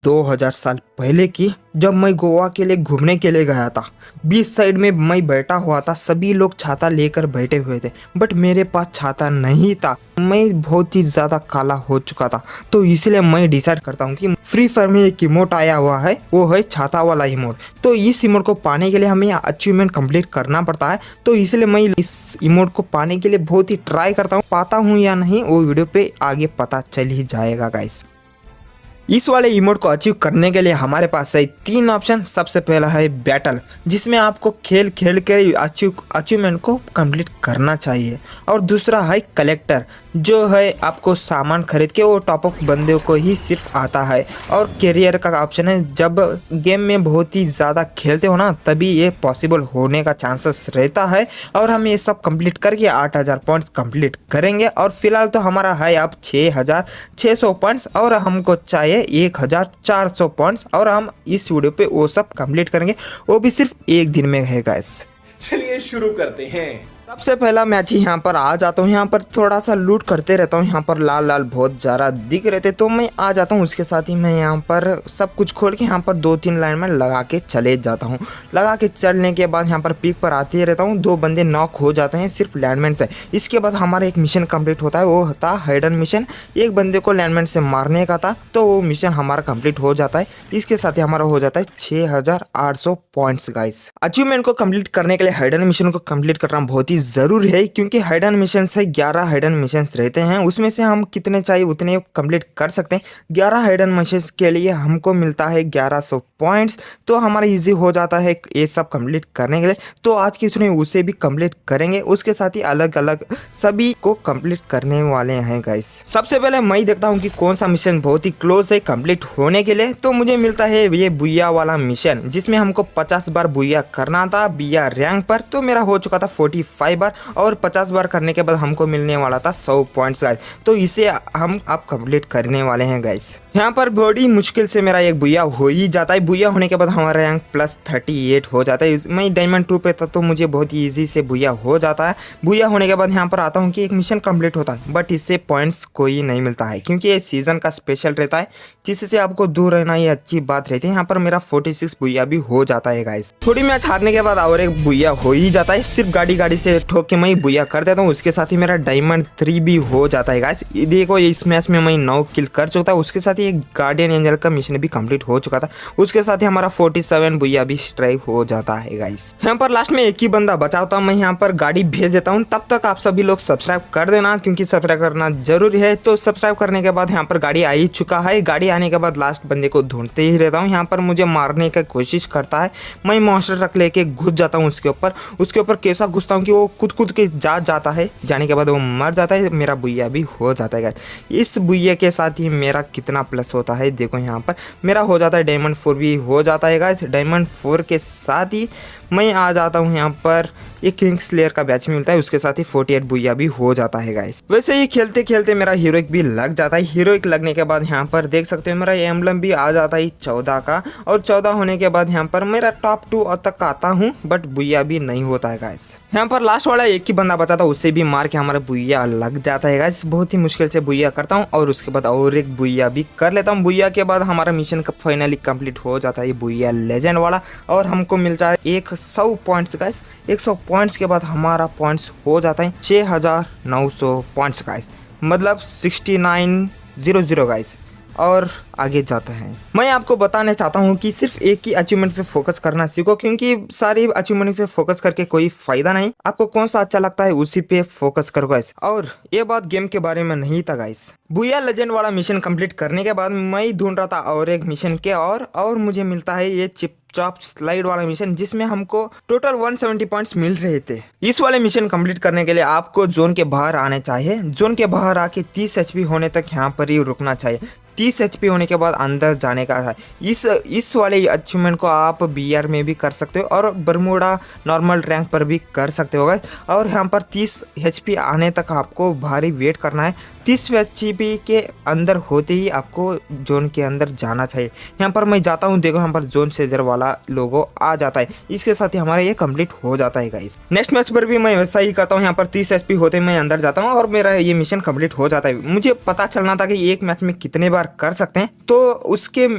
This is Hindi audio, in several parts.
2000 साल पहले की, जब मैं गोवा के लिए घूमने के लिए गया था। बीच साइड में मैं बैठा हुआ था, सभी लोग छाता लेकर बैठे हुए थे, बट मेरे पास छाता नहीं था। मैं बहुत ही ज़्यादा काला हो चुका था, तो इसलिए मैं डिसाइड करता हूँ कि फ्री फायर में एक इमोट आया हुआ है, वो है छाता वाला इमोट। तो इस इमोट को पाने के लिए हमें अचीवमेंट कंप्लीट करना पड़ता है, तो इसलिए मैं इस इमोट को पाने के लिए बहुत ही ट्राई करता हूँ। पाता हूँ या नहीं वो वीडियो पे आगे पता चल ही जाएगा गाइस। इस वाले इमोट को अचीव करने के लिए हमारे पास है 3 ऑप्शन। सबसे पहला है बैटल, जिसमें आपको खेल खेल कर अचीवमेंट को कंप्लीट करना चाहिए, और दूसरा है कलेक्टर, जो है आपको सामान खरीद के वो टॉपअप बंदे को ही सिर्फ आता है, और कैरियर का ऑप्शन है। जब गेम में बहुत ही ज़्यादा खेलते हो ना, तभी ये पॉसिबल होने का चांसेस रहता है। और हम ये सब कंप्लीट करके 8000 पॉइंट्स कंप्लीट करेंगे, और फिलहाल तो हमारा है अब 6600 पॉइंट्स, और हमको चाहिए 1400 पॉइंट्स, और हम इस वीडियो पे वो सब कंप्लीट करेंगे, वो भी सिर्फ एक दिन में है गाइस। चलिए शुरू करते हैं। सबसे पहला मैच ही यहाँ पर आ जाता हूँ। यहाँ पर थोड़ा सा लूट करते रहता हूँ। यहाँ पर लाल लाल बहुत ज़्यादा दिख रहे थे, तो मैं आ जाता हूँ। उसके साथ ही मैं यहाँ पर सब कुछ खोल के यहाँ पर 2-3 लाइन में लगा के चले जाता हूँ। लगा के चलने के बाद यहाँ पर पीक पर आते रहता हूँ। 2 बंदे नॉक हो जाते हैं सिर्फ लैंडमैन से। इसके बाद हमारा एक मिशन कंप्लीट होता है, वो होता है हाइडन मिशन। एक बंदे को लैंडमैन से मारने का था, तो वो मिशन हमारा कंप्लीट हो जाता है। इसके साथ ही हमारा हो जाता है 6800 पॉइंट्स गाइस। अचीवमेंट को कंप्लीट करने के लिए हाइडन मिशन को कंप्लीट करना बहुत ही जरूरी है, क्योंकि हाइडन मिशन से 11 हाइडन मिशन रहते हैं। उसमें से हम कितने चाहिए उतने कंप्लीट कर सकते हैं। 11 हाइडन मिशन के लिए हमको मिलता है 1100 पॉइंट्स, तो हमारा इजी हो जाता है ये सब कंप्लीट करने के लिए। तो आज के इसमें उसे भी कंप्लीट करेंगे, उसके साथ ही अलग अलग सभी को कंप्लीट करने वाले हैं गाइस। सबसे पहले मैं देखता हूँ कि कौन सा मिशन बहुत ही क्लोज है कंप्लीट होने के लिए। तो मुझे मिलता है ये बुया वाला मिशन, जिसमें हमको 50 बार बुया करना था बिया रैंक पर। तो मेरा हो चुका था 45 बार, और 50 बार करने के बाद हमको मिलने वाला था 100 पॉइंट्स गाइस। तो इसे हम अब कंप्लीट करने वाले हैं गाइस। यहाँ पर बड़ी मुश्किल से मेरा एक बुया हो ही जाता है। बुया होने के बाद हमारा रैंक +38 हो जाता है। मैं डायमंड 2 पे था, तो मुझे बहुत ही ईजी से बुया हो जाता है। बुया होने के बाद यहाँ पर आता हूँ कि एक मिशन कंप्लीट होता है, बट इससे पॉइंट्स कोई नहीं मिलता है, क्योंकि ये सीजन का स्पेशल रहता है, जिससे आपको दूर रहना ये अच्छी बात रहती है। यहाँ पर मेरा 46 बुया भी हो जाता है गाइस। थोड़ी मैच हारने के बाद और एक बुया हो ही जाता है। सिर्फ गाड़ी से ठोक के मैं बुया कर देता हूँ। उसके साथ ही मेरा डायमंड 3 भी हो जाता है गाइस। देखो इस मैच में मैं 9 किल कर चुका था। उसके साथ ही एक गार्डियन एंजल का मिशन भी कंप्लीट हो चुका था। उसके साथ ही हमारा 47 बुया भी स्ट्राइक हो जाता है गाइस। यहाँ पर लास्ट में एक ही बंदा बचा होता, मैं यहाँ पर गाड़ी भेज देता हूँ। तब तक आप सभी लोग सब्सक्राइब कर देना, क्योंकि सब्सक्राइब करना जरूरी है। तो सब्सक्राइब करने के बाद यहाँ पर गाड़ी आ ही चुका है। गाड़ी आने के बाद लास्ट बंदे को ढूंढते ही रहता हूँ। यहाँ पर मुझे मारने की कोशिश करता है, मैं मॉन्स्टर ट्रक लेके घुस जाता हूँ उसके ऊपर कैसा घुसता हूँ कि वो कूद के जाता है। जाने के बाद वो मर जाता है। मेरा बुया भी हो जाता है गाइस। इस बुया के साथ ही मेरा कितना प्लस होता है देखो, यहाँ पर मेरा हो जाता है डायमंड 4 भी हो जाता है गाइस। डायमंड 4 के साथ ही मैं आ जाता हूँ यहाँ पर एक किंग स्लेयर का बैच मिलता है। उसके साथ ही 48 बुया भी हो जाता है गाइस। वैसे ही खेलते खेलते मेरा हीरोइक भी लग जाता है। हीरोइक लगने के बाद यहाँ पर देख सकते हो मेरा एम्बलम भी आ जाता है 14 का, और 14 होने के बाद यहाँ पर मेरा टॉप 2 तक आता हूँ, बट बुया भी नहीं होता है गाइस। यहाँ पर लास्ट वाला एक ही बंदा बचा था, उससे भी मार के हमारा बुया लग जाता है गाइस। बहुत ही मुश्किल से बुया करता हूँ, और उसके बाद और एक बुया भी कर लेता हूँ। बुया के बाद हमारा मिशन फाइनली कंप्लीट हो जाता है बुया लेजेंड वाला, और हमको मिलता है 100 पॉइंट्स गाइस। 100 पॉइंट्स के बाद हमारा पॉइंट्स हो जाता है 6900 पॉइंट्स गाइस, मतलब 6900 गाइस। और आगे जाते हैं। मैं आपको बताना चाहता हूं कि सिर्फ एक ही अचीवमेंट पे फोकस करना सीखो, क्योंकि सारी अचीवमेंट पे फोकस करके कोई फायदा नहीं। आपको कौन सा अच्छा लगता है उसी पे फोकस करो गाइस। और ये बात गेम के बारे में नहीं था गाइस। बुया लेजेंड वाला मिशन कंप्लीट करने के बाद मैं ढूंढ रहा था और एक मिशन के, और मुझे मिलता है ये चिप चॉप स्लाइड वाला मिशन, जिसमें हमको टोटल 170 पॉइंट्स मिल रहे थे। इस वाले मिशन कंप्लीट करने के लिए आपको जोन के बाहर आने चाहिए। जोन के बाहर आके 30 HP होने तक यहाँ पर ही रुकना चाहिए। 30 HP होने के बाद अंदर जाने का है। इस वाले अचीवमेंट को आप BR में भी कर सकते हो, और बरमूडा नॉर्मल रैंक पर भी कर सकते हो गाइस। और यहाँ पर 30 HP आने तक आपको भारी वेट करना है। 30 HP के अंदर होते ही आपको जोन के अंदर जाना चाहिए। यहाँ पर मैं जाता हूँ, देखो यहाँ पर जोन सेजर वाला लोगो आ जाता है। इसके साथ ही हमारा ये कंप्लीट हो जाता है गाइस। नेक्स्ट मैच पर भी मैं वैसा ही करता हूँ, यहाँ पर 30 एचपी होते मैं अंदर जाता हूँ और मेरा ये मिशन कंप्लीट हो जाता है। मुझे पता चलना था कि एक मैच में कितने बार कर सकते हैं, तो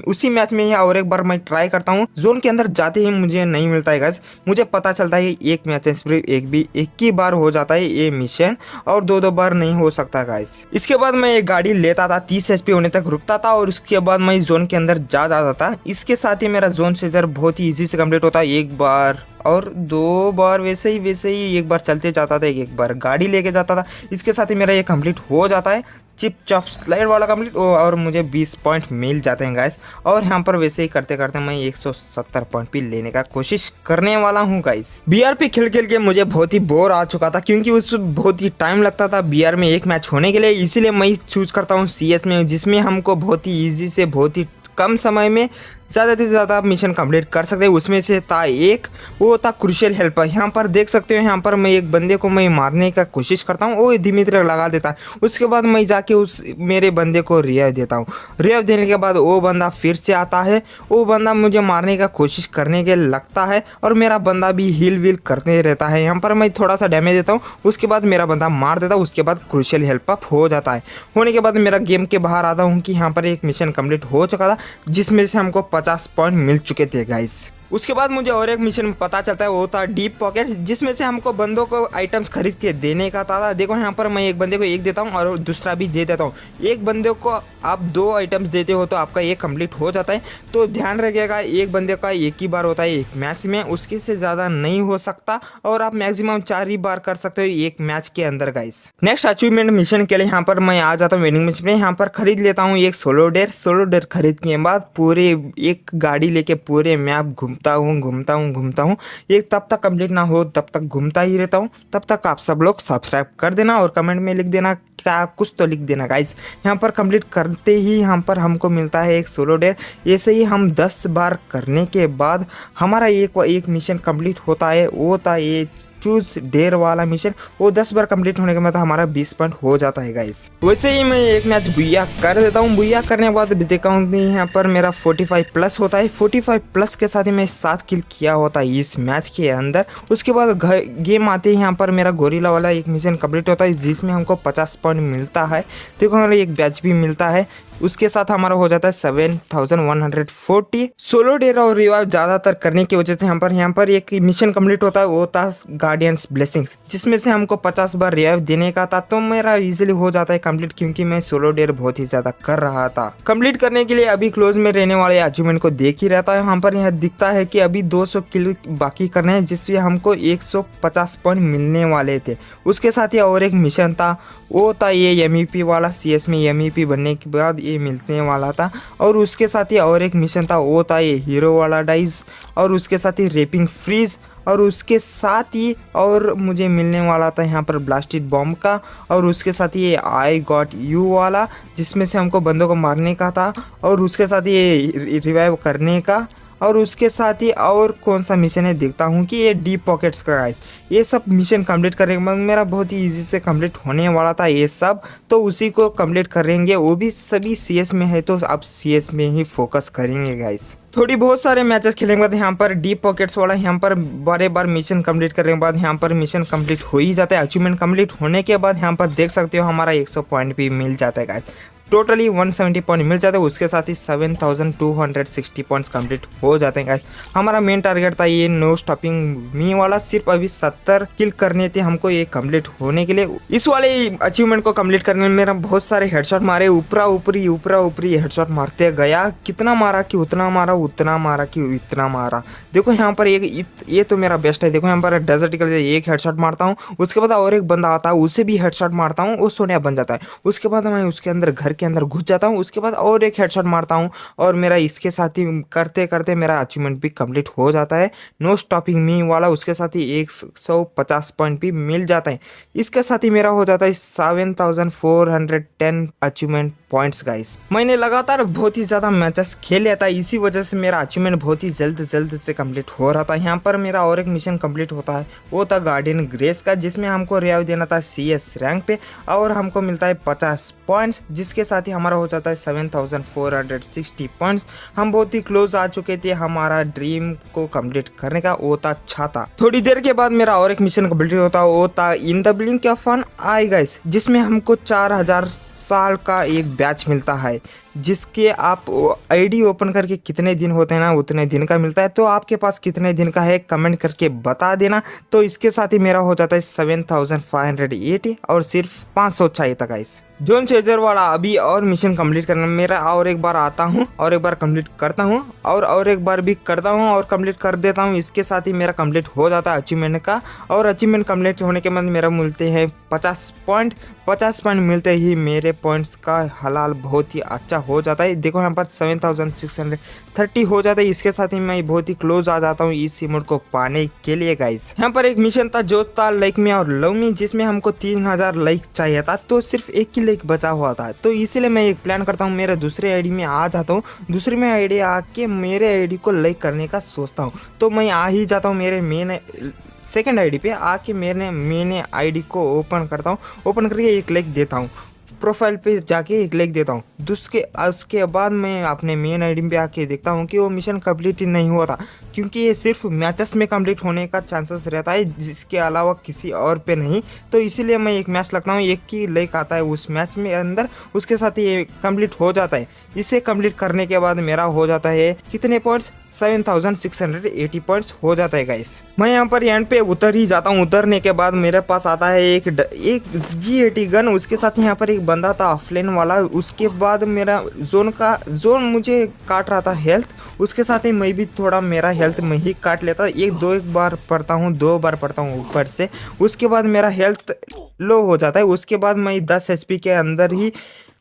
उसी मैच में ही और एक बार मैं ट्राई करता हूँ। जोन के अंदर जाते ही मुझे नहीं मिलता है गाइस, मुझे पता चलता है एक मैच सिर्फ एक ही बार हो जाता है ये मिशन, और दो बार नहीं हो सकता गाइस। इसके बाद मैं एक गाड़ी लेता था, 30 एचपी होने तक रुकता था और उसके बाद मैं जोन के अंदर जा जाता था। इसके साथ ही मेरा जोन सीजर बहुत ही इजी से कंप्लीट होता है, एक बार और 2 बार वैसे ही एक बार चलते जाता था, एक बार गाड़ी लेके जाता था। इसके साथ ही मेरा ये कंप्लीट हो जाता है, चिप चॉप स्लाइड वाला कंप्लीट, और मुझे 20 पॉइंट मिल जाते हैं गाइस। और यहाँ पर वैसे ही करते करते मैं 170 पॉइंट भी लेने का कोशिश करने वाला हूँ गाइस। बीआर पे खेल के मैं बहुत ही बोर आ चुका था, क्योंकि उस बहुत ही टाइम लगता था बीआर में एक मैच होने के लिए। इसीलिए मैं चूज करता हूँ सीएस में, जिसमें हमको बहुत ही ईजी से बहुत ही कम समय में ज़्यादा से ज़्यादा मिशन कंप्लीट कर सकते हैं। उसमें से था एक, वो था क्रूशियल हेल्पर। यहाँ पर देख सकते हो, यहाँ पर मैं एक बंदे को मैं मारने का कोशिश करता हूँ, वो दिमित्री लगा देता है। उसके बाद मैं जाके उस मेरे बंदे को रिवाइव देता हूँ। रिवाइव देने के बाद वो बंदा फिर से आता है, वो बंदा मुझे मारने का कोशिश करने के लगता है और मेरा बंदा भी हील वील करते रहता है। यहाँ पर मैं थोड़ा सा डैमेज देता हूँ, उसके बाद मेरा बंदा मार देता है। उसके बाद क्रूशियल हेल्प अप हो जाता है। होने के बाद मेरा गेम के बाहर आता हूँ कि यहाँ पर एक मिशन कंप्लीट हो चुका था, जिसमें से हमको 50 पॉइंट मिल चुके थे गाइस। उसके बाद मुझे और एक मिशन पता चलता है, वो था डीप पॉकेट, जिसमें से हमको बंदों को आइटम्स खरीद के देने का था। देखो यहाँ पर मैं एक बंदे को एक देता हूँ और दूसरा भी दे देता हूँ। एक बंदे को आप 2 आइटम्स देते हो तो आपका एक कंप्लीट हो जाता है। तो ध्यान रखिएगा, एक बंदे का एक ही बार होता है एक मैच में, उसके से ज़्यादा नहीं हो सकता, और आप मैक्सिमम 4 ही बार कर सकते हो एक मैच के अंदर गाइस। नेक्स्ट अचीवमेंट मिशन के लिए यहाँ पर मैं आ जाता हूँ वेडिंग मिशन में। यहाँ पर खरीद लेता हूँ एक सोलो डेयर खरीद के बाद पूरे एक गाड़ी लेके पूरे मैप घूमता हूँ। एक तब तक कंप्लीट ना हो तब तक घूमता ही रहता हूँ। तब तक आप सब लोग सब्सक्राइब कर देना और कमेंट में लिख देना, क्या कुछ तो लिख देना गाइस। यहाँ पर कंप्लीट करते ही यहाँ पर हमको मिलता है एक सोलो डेयर। ऐसे ही हम 10 बार करने के बाद हमारा एक मिशन कंप्लीट होता है, वो होता है ये चूज डेयर वाला मिशन। वो 10 बार कंप्लीट होने के बाद हमारा 20 पॉइंट हो जाता है गाइस। वैसे ही मैं एक मैच बुया कर देता हूँ। बुया करने के बाद देखा हूँ यहाँ पर मेरा 45 प्लस होता है। 45 प्लस के साथ ही मैं 7 किल किया होता है इस मैच के अंदर। उसके बाद गेम आते ही यहाँ पर मेरा गोरिल्ला वाला एक मिशन कंप्लीट होता है, जिसमें हमको 50 पॉइंट मिलता है। देखो हमारा एक बैच भी मिलता है। उसके साथ हमारा हो जाता है 7140। सोलो डेयर और रिवाइव ज़्यादातर करने की वजह से यहाँ पर एक मिशन कंप्लीट होता है, वो था गार्डियंस ब्लेसिंग्स, जिसमें से हमको 50 बार रिवाइव देने का था। तो मेरा इजीली हो जाता है कंप्लीट, क्योंकि मैं सोलो डेयर बहुत ही ज़्यादा कर रहा था। कंप्लीट करने के लिए अभी क्लोज में रहने वाले अचीवमेंट को देख ही रहता है। यहाँ पर यह दिखता है कि अभी 200 किल बाकी करने हैं, जिससे हमको 150 पॉइंट मिलने वाले थे। उसके साथ ही और एक मिशन था, वो था ये MEP वाला। CS में MEP बनने के बाद ये मिलने वाला था। और उसके साथ ही और एक मिशन था, वो था ये हीरो वाला डाइस। और उसके साथ ही रेपिंग फ्रीज। और उसके साथ ही और मुझे मिलने वाला था यहाँ पर ब्लास्टेड बॉम्ब का। और उसके साथ ही ये आई गॉट यू वाला, जिसमें से हमको बंदों को मारने का था। और उसके साथ ही ये रिवाइव करने का। और उसके साथ ही और कौन सा मिशन है देखता हूँ कि ये डीप पॉकेट्स का गाइस। ये सब मिशन कंप्लीट करने के बाद मेरा बहुत ही इजी से कंप्लीट होने वाला था ये सब, तो उसी को कंप्लीट करेंगे। वो भी सभी CS में है, तो अब CS में ही फोकस करेंगे गाइस। थोड़ी बहुत सारे मैचेस खेलने के बाद यहाँ पर डीप पॉकेट्स वाला यहाँ पर बार मिशन कंप्लीट करने के बाद यहाँ पर मिशन कंप्लीट हो ही जाता है। अचीवमेंट कंप्लीट होने के बाद यहाँ पर देख सकते हो हमारा 100 पॉइंट भी मिल जाता है गाइस। टोटली 170 पॉइंट मिल जाते हैं। उसके साथ ही 7260 पॉइंट्स कंप्लीट हो जाते हैं गाइस। हमारा मेन टारगेट था ये नो स्टॉपिंग मी वाला, सिर्फ अभी 70 किल करने थे हमको ये कंप्लीट होने के लिए। इस वाले अचीवमेंट को कंप्लीट करने में मेरा बहुत सारे हेडशॉट मारे, ऊपरा ऊपरी हेडशॉट मारते गया। कितना मारा कि उतना मारा, उतना मारा कि इतना मारा। देखो यहाँ पर ये तो मेरा बेस्ट है। देखो यहाँ पर डेजर्ट ईगल से एक हेडशॉट मारता हूँ, उसके बाद और एक बंदा आता है, उसे भी हेडशॉट मारता हूँ, वो सोनिया बन जाता है। उसके बाद मैं उसके अंदर घर के अंदर घुस जाता हूँ। उसके बाद और एक हेडशॉट मारता हूँ और मेरा इसके साथ ही करते करते मेरा अचीवमेंट भी कंप्लीट हो जाता है, नो स्टॉपिंग मी वाला। उसके साथ ही 150 पॉइंट भी मिल जाता है। इसके साथ ही मेरा हो जाता है 7410 अचीवमेंट पॉइंट्स गाइस। मैंने लगातार बहुत ही ज़्यादा मैचेस खेल लिया था, इसी वजह से मेरा अचीवमेंट बहुत ही जल्द से कंप्लीट हो रहा था। यहाँ पर मेरा और एक मिशन कंप्लीट होता है, वो था गार्डियन ग्रेस का, जिसमें हमको रिवाइव देना था CS रैंक पे और हमको मिलता है 50 पॉइंट्स, जिसके साथ ही हमारा हो जाता है 7460 पॉइंट्स। हम बहुत ही क्लोज आ चुके थे हमारा ड्रीम को कंप्लीट करने का, वो था छाता। थोड़ी देर के बाद मेरा और एक मिशन कंप्लीट होता, वो था in the blink of an eye guys, जिसमें हमको 4000 साल का एक बैच मिलता है, जिसके आप आईडी ओपन करके कितने दिन होते हैं ना उतने दिन का मिलता है। तो आपके पास कितने दिन का है कमेंट करके बता देना। तो इसके साथ ही मेरा हो जाता है 7580 और सिर्फ 500 चाहिए था गाइस। जोन चेजर वाला अभी और मिशन कंप्लीट करना मेरा, और एक बार आता हूँ और एक बार कंप्लीट करता हूँ और एक बार भी करता हूँ और कंप्लीट कर देता हूँ। इसके साथ ही मेरा कंप्लीट हो जाता है अचीवमेंट का, और अचीवमेंट कंप्लीट होने के बाद मेरा मिलते हैं 50 पॉइंट। 50 पॉइंट मिलते ही मेरे पॉइंट्स का हलाल बहुत ही अच्छा हो जाता है। देखो यहाँ पर 7630 हो जाता है। इसके साथ ही मैं बहुत ही क्लोज आ जाता हूँ इस इमोट को पाने के लिए गाइस। यहाँ पर एक मिशन था जो था लाइक मी और लव मी, जिसमें हमको 3000 लाइक चाहिए था, तो सिर्फ एक ही लाइक बचा हुआ था। तो इसीलिए मैं एक प्लान करता हूँ, मेरे दूसरे आईडी में आ जाता हूँ, दूसरे में आईडी आके मेरे आईडी को लाइक करने का सोचता हूँ। तो मैं आ ही जाता हूँ मेरे मेन सेकंड आईडी पे आके मैंने आईडी को ओपन करता हूँ, ओपन करके एक लाइक देता हूँ, प्रोफाइल पे जाके एक लाइक देता हूँ। उसके बाद मैं अपने मेन आईडी पे आके देखता हूँ कि वो मिशन कंप्लीट ही नहीं हुआ था, क्योंकि ये सिर्फ मैचेस में कंप्लीट होने का चांसेस रहता है, जिसके अलावा किसी और पे नहीं। तो इसीलिए मैं एक मैच लगता हूँ, एक ही लाइक आता है उस मैच में अंदर, उसके साथ ही ये कंप्लीट हो जाता है। इसे कंप्लीट करने के बाद मेरा हो जाता है कितने पॉइंट्स, 7680 पॉइंट्स हो जाता है गाइस। मैं यहाँ पर एंड पे उतर ही जाता हूँ। उतरने के बाद मेरे पास आता है एक G80 गन, उसके साथ यहाँ पर एक बंदा था ऑफलाइन वाला। उसके बाद मेरा जोन मुझे काट रहा था हेल्थ, उसके साथ ही मैं भी थोड़ा मेरा हेल्थ में ही काट लेता। एक बार पढ़ता हूँ, 2 बार पढ़ता हूँ ऊपर से, उसके बाद मेरा हेल्थ लो हो जाता है। उसके बाद मैं 10 HP के अंदर ही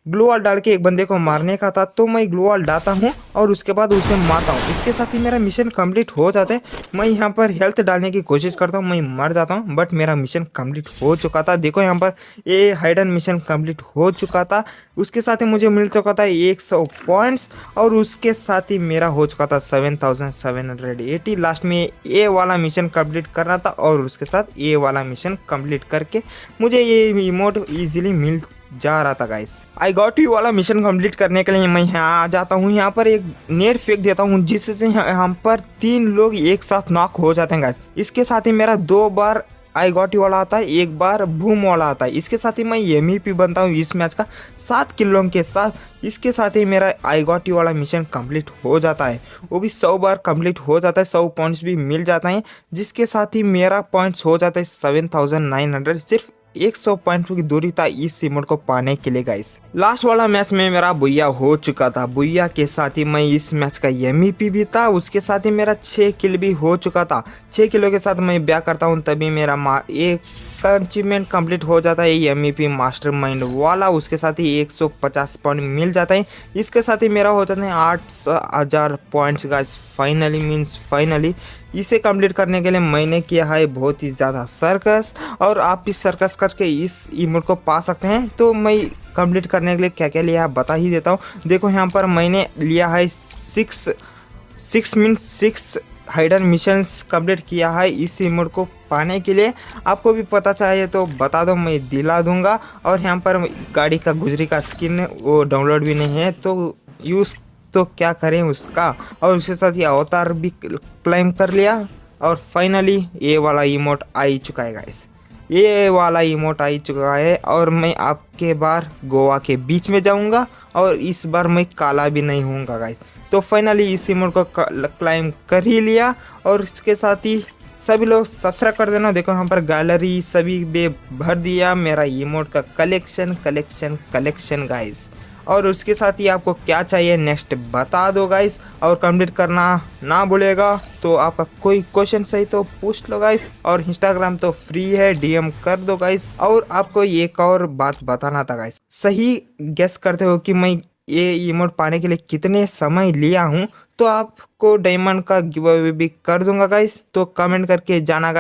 ग्लू वॉल डाल के एक बंदे को मारने का था, तो मैं ग्लू वॉल डालता हूँ और उसके बाद उसे मारता हूँ। इसके साथ ही मेरा मिशन कंप्लीट हो जाता है। मैं यहाँ पर हेल्थ डालने की कोशिश करता हूँ, मैं मर जाता हूँ, बट मेरा मिशन कंप्लीट हो चुका था। देखो यहाँ पर ये हाइडन मिशन कंप्लीट हो चुका था। उसके साथ ही मुझे मिल चुका था 100 पॉइंट्स, और उसके साथ ही मेरा हो चुका था 7780। लास्ट में ये वाला मिशन कंप्लीट करना था, और उसके साथ ये वाला मिशन कंप्लीट करके मुझे ये इमोट ईजिली मिल जा रहा था गाइस। आई गॉट यू वाला मिशन कंप्लीट करने के लिए मैं यहाँ आ जाता हूँ, यहाँ पर एक नेट फेंक देता हूँ, जिससे यहाँ पर 3 लोग एक साथ नॉक हो जाते हैं गाइस। इसके साथ ही मेरा 2 बार आई गॉट यू वाला आता है, 1 बार बूम वाला आता है। इसके साथ ही मैं MVP बनता हूँ इस मैच का 7 किलों के साथ। इसके साथ ही मेरा आई गॉट यू वाला मिशन कंप्लीट हो जाता है, वो भी 100 बार कंप्लीट हो जाता है, 100 पॉइंट्स भी मिल जाता है, जिसके साथ ही मेरा पॉइंट्स हो जाता है 7900। सिर्फ 100 पॉइंट की दूरी था इस इमोट को पाने के लिए गाइस। लास्ट वाला मैच में मेरा बुया हो चुका था, बुया के साथ ही मैं इस मैच का MVP भी था। उसके साथ ही मेरा 6 किल भी हो चुका था। 6 किलो के साथ मैं ब्याह करता हूँ, तभी मेरा एक अचीवमेंट कंप्लीट हो जाता है, ये MVP मास्टरमाइंड वाला। उसके साथ ही 150 पॉइंट मिल जाता है। इसके साथ ही मेरा हो जाता है 8000 पॉइंट्स गाइस। फाइनली इसे कंप्लीट करने के लिए मैंने किया है बहुत ही ज़्यादा सर्कस, और आप भी सर्कस करके इस इमोट को पा सकते हैं। तो मैं कंप्लीट करने के लिए क्या क्या लिया बता ही देता हूँ। देखो यहाँ पर मैंने लिया है 6 हाइडन मिशंस कंप्लीट किया है इस इमोट को पाने के लिए। आपको भी पता चाहिए तो बता दो, मैं दिला दूंगा। और यहाँ पर गाड़ी का गुजरी का स्किन वो डाउनलोड भी नहीं है, तो यूज़ तो क्या करें उसका। और उसके साथ ही अवतार भी क्लेम कर लिया, और फाइनली ये वाला इमोट आ ही चुका है गाइस। ये वाला इमोट आ ही चुका है, और मैं आपके बार गोवा के बीच में जाऊंगा, और इस बार मैं काला भी नहीं होऊंगा गाइस। तो फाइनली इस इमोट को क्लाइम कर ही लिया, और इसके साथ ही सभी लोग सब्सक्राइब कर देना। देखो यहाँ पर गैलरी सभी बे भर दिया मेरा इमोट का कलेक्शन गाइस। और उसके साथ ही आपको क्या चाहिए नेक्स्ट बता दो गाइस, और कंप्लीट करना ना भूलेगा। तो आपका कोई क्वेश्चन सही तो पूछ लो गाइस, और इंस्टाग्राम तो फ्री है, DM कर दो गाइस। और आपको एक और बात बताना था गाइस, सही गेस करते हो कि मैं ये इमोट पाने के लिए कितने समय लिया हूँ, तो आपको डायमंड का गिव अवे भी कर दूंगा गाइस। तो कमेंट करके जाना गाइस।